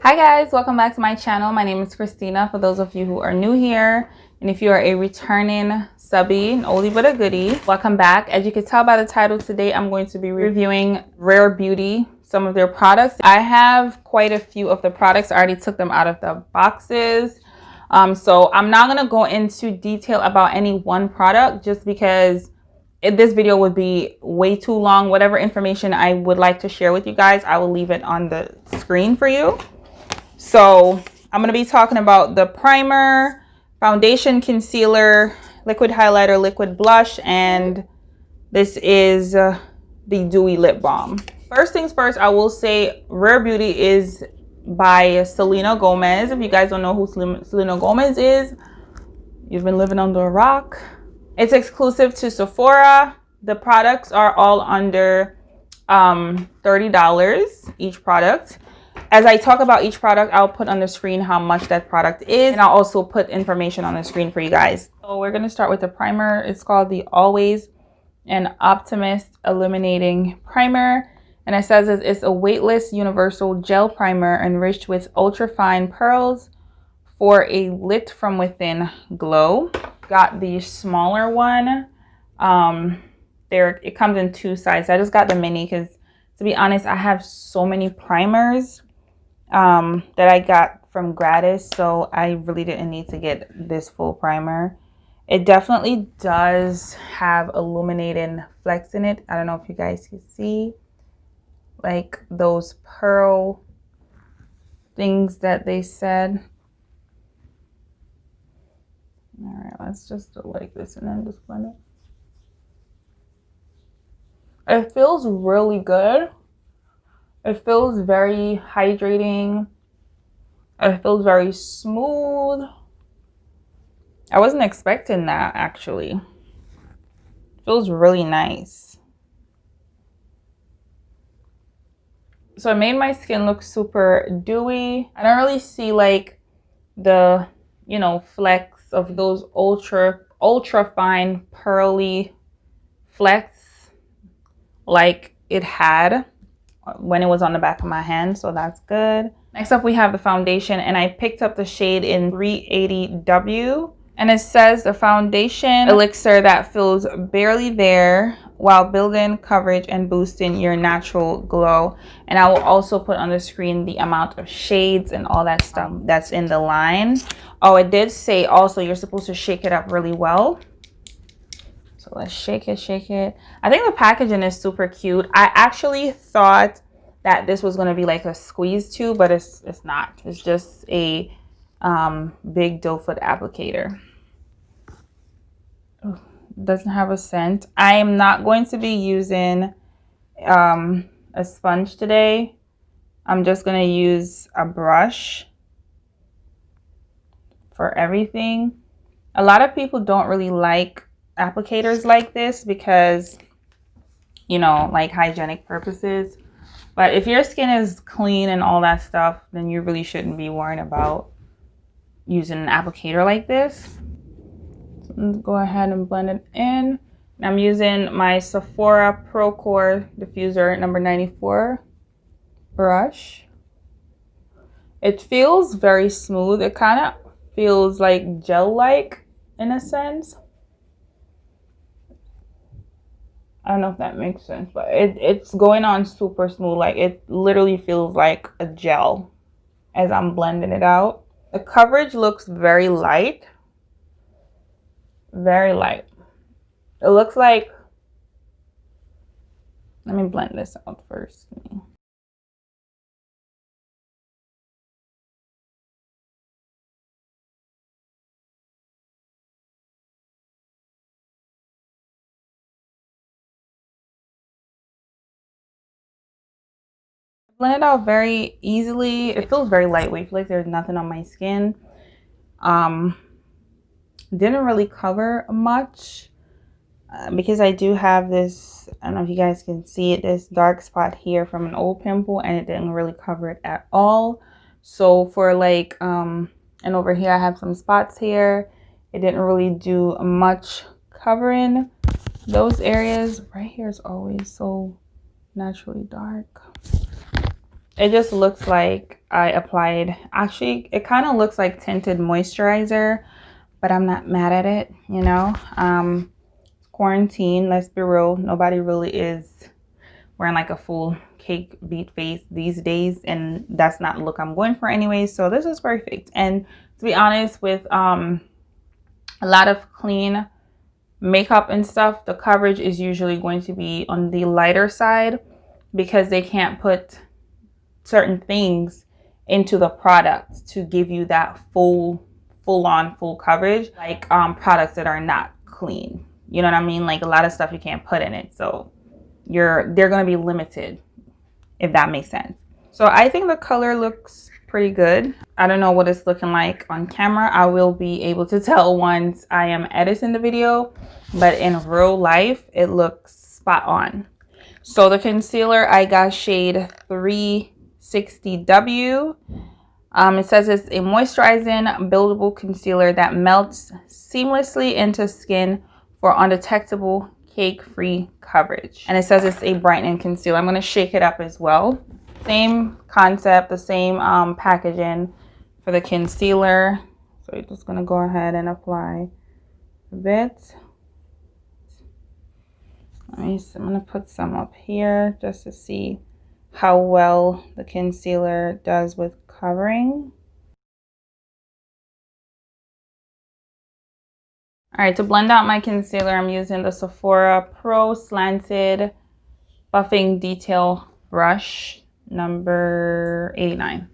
Hi guys, welcome back to my channel. My name is Christina for those of you who are new here, and if you are a returning subby, an oldie but a goodie, welcome back. As you can tell by the title, today I'm going to be reviewing Rare Beauty, some of their products. I have quite a few of the products. I already took them out of the boxes, so I'm not going to go into detail about any one product just because this video would be way too long. Whatever information I would like to share with you guys, I will leave it on the screen for you. So I'm going to be talking about the primer, foundation, concealer, liquid highlighter, liquid blush, and this is the dewy lip balm. First things first, I will say Rare Beauty is by Selena Gomez. If you guys don't know who Selena Gomez is, you've been living under a rock. It's exclusive to Sephora. The products are all under $30 each product. As I talk about each product, I'll put on the screen how much that product is, and I'll also put information on the screen for you guys. So we're going to start with the primer. It's called the Always an Optimist Illuminating Primer, and it says it's a weightless universal gel primer enriched with ultra-fine pearls for a lit from within glow. Got the smaller one. It comes in two sizes. I just got the mini because, to be honest, I have so many primers that I got from gratis, so I really didn't need to get this full primer. It definitely does have illuminating flecks in it. I don't know if you guys can see, like those pearl things that they said. All right, let's just do like this and then just blend it. It feels really good. It feels very hydrating. It feels very smooth. I wasn't expecting that, actually. It feels really nice. So it made my skin look super dewy. I don't really see like the, flecks of those ultra fine pearly flecks like it had when it was on the back of my hand, so that's good. Next up, we have the foundation, and I picked up the shade in 380W, and it says the foundation elixir that feels barely there while building coverage and boosting your natural glow. And I will also put on the screen the amount of shades and all that stuff that's in the line. Oh, it did say also you're supposed to shake it up really well. So let's shake it, shake it. I think the packaging is super cute. I actually thought that this was going to be like a squeeze tube, but it's not. It's just a big doe foot applicator. Ooh, doesn't have a scent. I am not going to be using a sponge today. I'm just going to use a brush for everything. A lot of people don't really like applicators like this because, like hygienic purposes. But if your skin is clean and all that stuff, then you really shouldn't be worrying about using an applicator like this. So let's go ahead and blend it in. I'm using my Sephora Pro Core Diffuser number 94 brush. It feels very smooth. It kind of feels like gel-like in a sense. I don't know if that makes sense, but it's going on super smooth. Like it literally feels like a gel as I'm blending it out. The coverage looks very light. Very light. It looks like, let me blend this out first. Blend it out very easily. It feels very lightweight. I feel like there's nothing on my skin. Didn't really cover much because I do have this, I don't know if you guys can see it, this dark spot here from an old pimple, and it didn't really cover it at all. So for like and over here I have some spots here. It didn't really do much covering those areas. Right here is always so naturally dark. It just looks like I applied, actually it kind of looks like tinted moisturizer, but I'm not mad at it, you know. Quarantine, let's be real, nobody really is wearing like a full cake beat face these days, and that's not the look I'm going for anyway, so this is perfect. And to be honest, with a lot of clean makeup and stuff, the coverage is usually going to be on the lighter side because they can't put certain things into the product to give you that full coverage, like products that are not clean, you know what I mean? Like a lot of stuff you can't put in it, so they're going to be limited, if that makes sense. So I think the color looks pretty good. I don't know what it's looking like on camera. I will be able to tell once I am editing the video, but in real life it looks spot on. So the concealer, I got shade 360W. It says it's a moisturizing buildable concealer that melts seamlessly into skin for undetectable cake-free coverage. And it says it's a brightening concealer. I'm going to shake it up as well. Same concept, the same packaging for the concealer. So you're just going to go ahead and apply a bit. I'm going to put some up here just to see how well the concealer does with covering. All right, to blend out my concealer, I'm using the Sephora Pro Slanted Buffing Detail Brush number 89.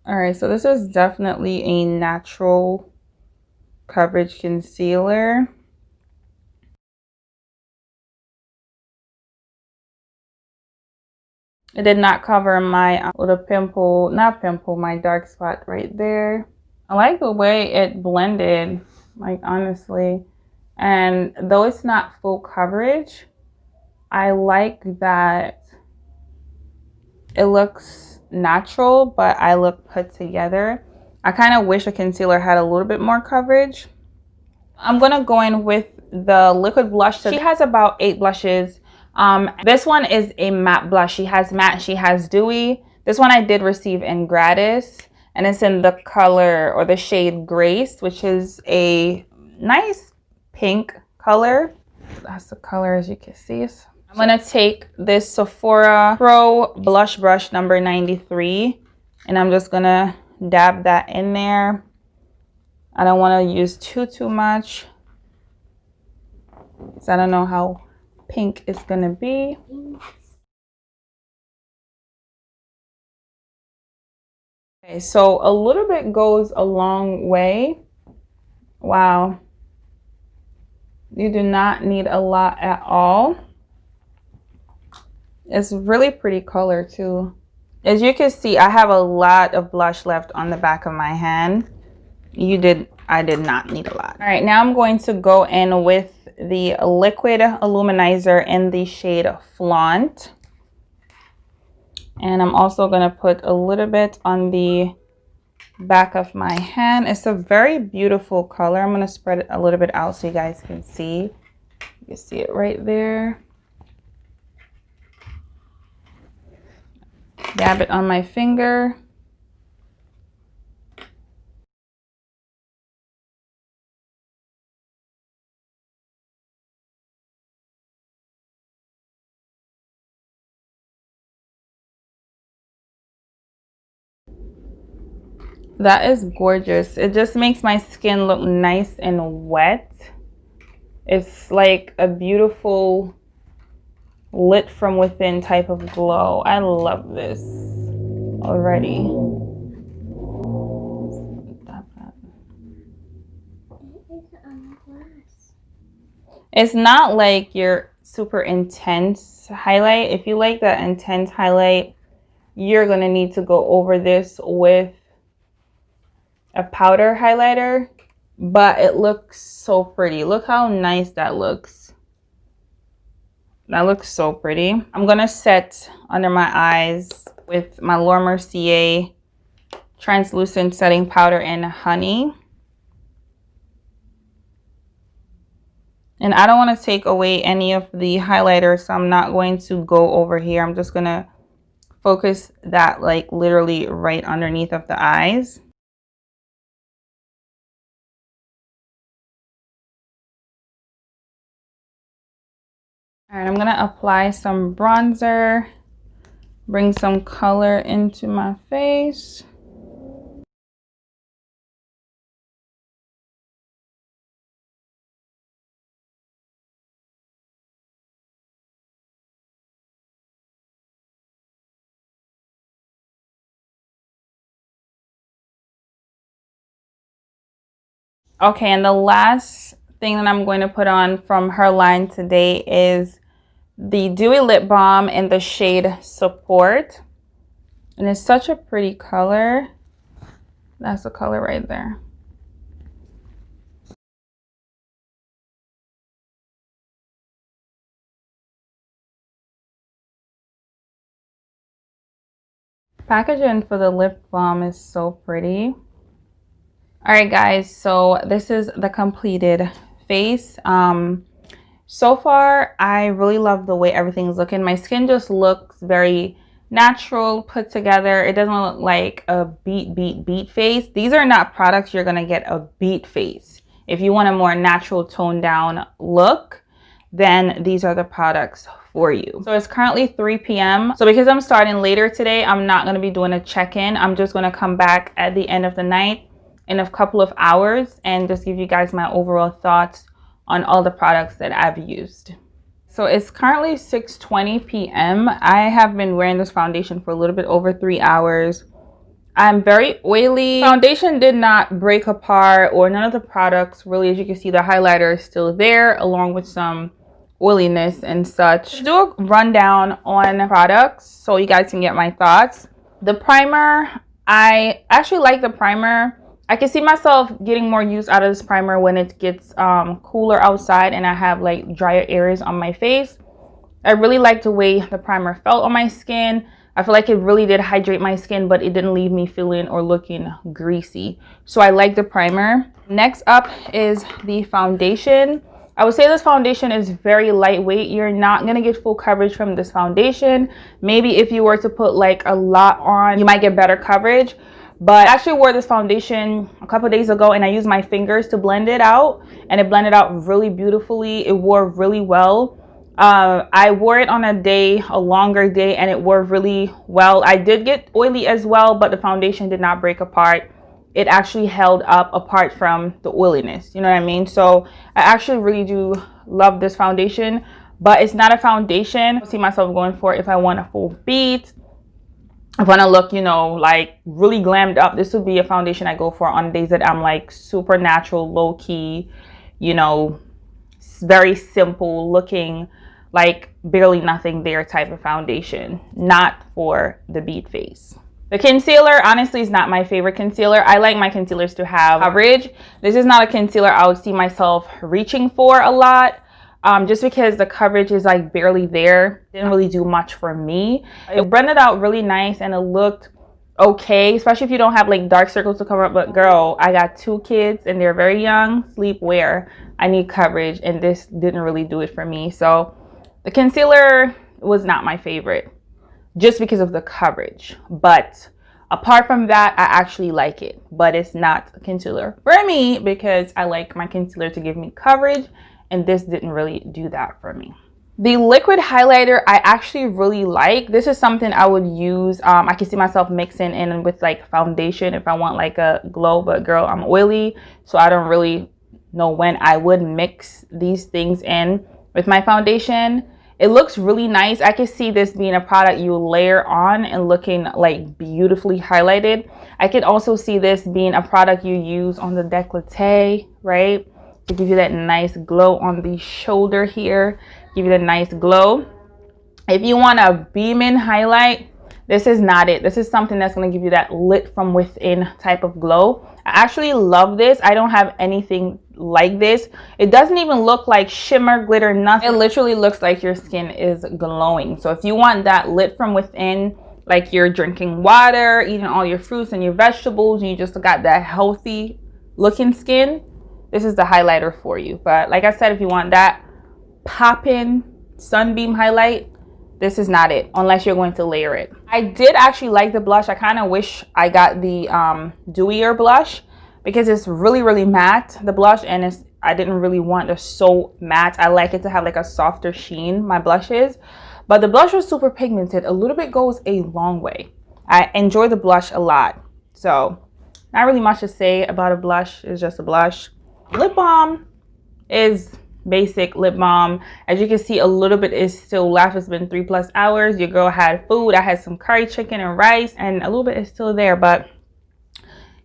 All right, so this is definitely a natural coverage concealer. It did not cover my little pimple, not pimple, my dark spot right there. I like the way it blended, like honestly. And though it's not full coverage, I like that it looks natural, but I look put together. I kind of wish a concealer had a little bit more coverage. I'm gonna go in with the liquid blush. So she has about 8 blushes. This one is a matte blush. She has matte, she has dewy. This one I did receive in gratis, and it's in the color or the shade Grace, which is a nice pink color. That's the color, as you can see. I'm gonna take this Sephora Pro blush brush number 93, and I'm just gonna dab that in there. I don't want to use too much, because I don't know how pink it's gonna be. Okay, so a little bit goes a long way. Wow, you do not need a lot at all. It's really pretty color too. As you can see, I have a lot of blush left on the back of my hand. I did not need a lot. All right, now I'm going to go in with the liquid luminizer in the shade Flaunt. And I'm also gonna put a little bit on the back of my hand. It's a very beautiful color. I'm gonna spread it a little bit out so you guys can see. You can see it right there. Dab it on my finger. That is gorgeous. It just makes my skin look nice and wet. It's like a beautiful lit from within type of glow. I love this already. It's not like your super intense highlight. If you like that intense highlight, you're gonna need to go over this with a powder highlighter, but it looks so pretty. Look how nice that looks. That looks so pretty. I'm gonna set under my eyes with my Laura Mercier translucent setting powder in Honey. And I don't want to take away any of the highlighter, so I'm not going to go over here. I'm just going to focus that like literally right underneath of the eyes. All right, I'm going to apply some bronzer, bring some color into my face. Okay, and the last thing that I'm going to put on from her line today is the Dewy Lip Balm in the shade Support. And it's such a pretty color. That's the color right there. Packaging for the lip balm is so pretty. All right, guys, so this is the completed face. So far, I really love the way everything's looking. My skin just looks very natural, put together. It doesn't look like a beat face. These are not products you're gonna get a beat face. If you want a more natural toned down look, then these are the products for you. So it's currently 3 p.m. So because I'm starting later today, I'm not gonna be doing a check-in. I'm just gonna come back at the end of the night in a couple of hours and just give you guys my overall thoughts on all the products that I've used. So it's currently 6:20 p.m. I have been wearing this foundation for a little bit over 3 hours. I'm very oily. Foundation did not break apart, or none of the products really. As you can see, the highlighter is still there along with some oiliness and such. Let's do a rundown on products so you guys can get my thoughts. The primer, I actually like the primer. I can see myself getting more use out of this primer when it gets cooler outside and I have like drier areas on my face. I really like the way the primer felt on my skin. I feel like it really did hydrate my skin, but it didn't leave me feeling or looking greasy. So I like the primer. Next up is the foundation. I would say this foundation is very lightweight. You're not going to get full coverage from this foundation. Maybe if you were to put like a lot on, you might get better coverage. But I actually wore this foundation a couple days ago and I used my fingers to blend it out, and it blended out really beautifully. It wore really well. I wore it on a longer day, and it wore really well. I did get oily as well, but the foundation did not break apart. It actually held up apart from the oiliness. You know what I mean? So I actually really do love this foundation, but it's not a foundation I see myself going for if I want a full beat. I want to look, you know, like really glammed up. This would be a foundation I go for on days that I'm like super natural, low key, you know, very simple looking, like barely nothing there type of foundation. Not for the beat face. The concealer honestly is not my favorite concealer. I like my concealers to have coverage. This is not a concealer I would see myself reaching for a lot. Just because the coverage is like barely there. Didn't really do much for me. It blended out really nice and it looked okay, especially if you don't have like dark circles to cover up. But girl, I got 2 kids and they're very young, sleepwear. I need coverage, and this didn't really do it for me. So the concealer was not my favorite just because of the coverage. But apart from that, I actually like it, but it's not a concealer for me because I like my concealer to give me coverage, and this didn't really do that for me. The liquid highlighter I actually really like. This is something I would use. I can see myself mixing in with like foundation if I want like a glow, but girl, I'm oily, so I don't really know when I would mix these things in with my foundation. It looks really nice. I can see this being a product you layer on and looking like beautifully highlighted. I could also see this being a product you use on the décolleté, right? To give you that nice glow on the shoulder here, give you the nice glow. If you want a beaming highlight, this is not it. This is something that's going to give you that lit from within type of glow. I actually love this. I don't have anything like this. It doesn't even look like shimmer, glitter, nothing. It literally looks like your skin is glowing. So if you want that lit from within, like you're drinking water, eating all your fruits and your vegetables, and you just got that healthy looking skin, this is the highlighter for you. But like I said, if you want that pop-in sunbeam highlight, this is not it unless you're going to layer it. I did actually like the blush. I kind of wish I got the dewier blush because it's really matte, the blush, and I didn't really want it so matte. I like it to have like a softer sheen, my blushes. But the blush was super pigmented. A little bit goes a long way. I enjoy the blush a lot. So not really much to say about a blush. It's just a blush. Lip balm is basic lip balm. As you can see, a little bit is still left. It's been 3+ hours. Your girl had food. I had some curry chicken and rice, and a little bit is still there, but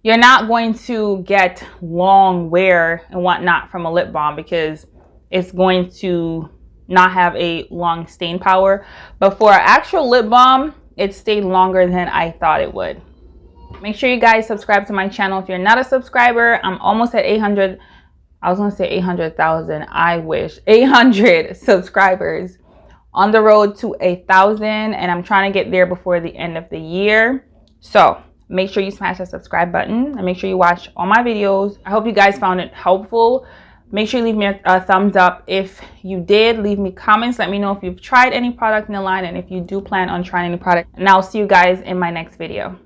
you're not going to get long wear and whatnot from a lip balm because it's going to not have a long stain power. But for an actual lip balm, it stayed longer than I thought it would. Make sure you guys subscribe to my channel if you're not a subscriber. I'm almost at 800. I was gonna say 800,000. I wish 800 subscribers. On the road to 1,000, and I'm trying to get there before the end of the year. So make sure you smash that subscribe button and make sure you watch all my videos. I hope you guys found it helpful. Make sure you leave me a thumbs up if you did. Leave me comments. Let me know if you've tried any product in the line and if you do plan on trying any product. And I'll see you guys in my next video.